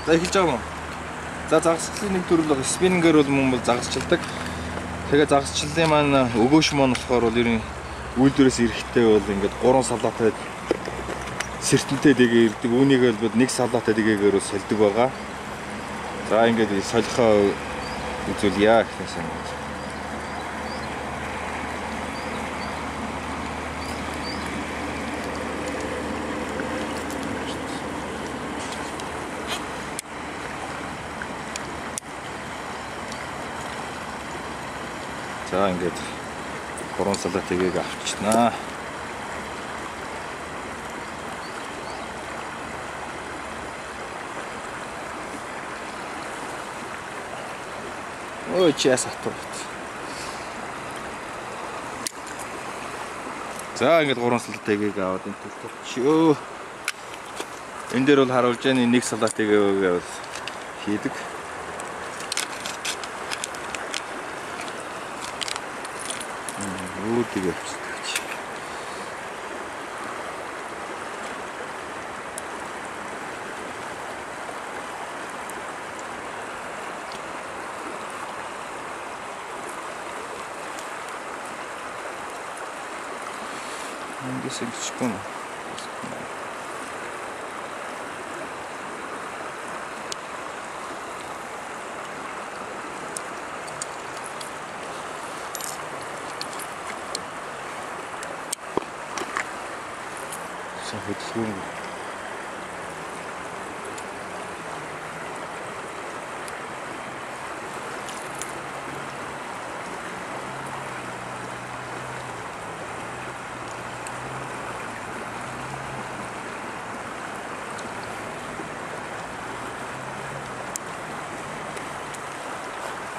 За эхэлж байгаа юм уу? За загасчлалын нэг төрөл баг спиннингээр бол мөн бол загасчилдаг. Тэгээ загасчлалын маань өгөөш маань болохоор бол ер нь үйлдвэрээс ирэхдээ бол ингээд 3 салаатай сертэнтэй дэгээ ирдэг. Үүнийг бол нэг салаатай дэгээгээр сольдог байгаа. За ингээд солихоо үзүүлье гэхээсэн. За ингээд 3 салаа тэгийг авчнаа. Ой чээс атууд. За ингээд 3 салаа тэгийг аваад энэ төлөвчөө. Энэ дээр бол харуулж байгаа нэг салаа тэгээ бол хийдэг. Үүтийг авчихдаг. Эндээс ингэчихгүй нэ. Хөдөлгөөн.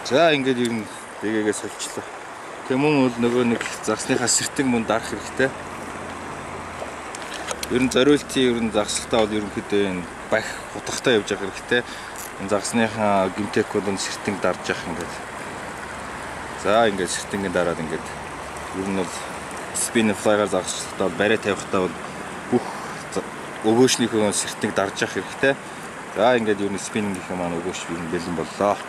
За ингээд ер нь дэгээгээ сольчлоо. Тэмүн бол нөгөө нэг загсныхаа сэртэн мөн дарах хэрэгтэй. Ер нь зориултын ер нь загсалтаа бол ерөнхийдөө энэ бах хутгатай явж байгаа хэрэгтэй. Энэ загсныхаа гимтек бол сэртэнг дарж явах ингээд. За ингээд сэртэнгийн дараад ингээд ер нь бол спин флайгаар загсалтаа барай тавихтаа бол бүх өгөөшнийхөө сэртэнг дарж явах хэрэгтэй. За ингээд ер нь спиннingийнхээ маань өгөөш ер нь бэлэн боллоо.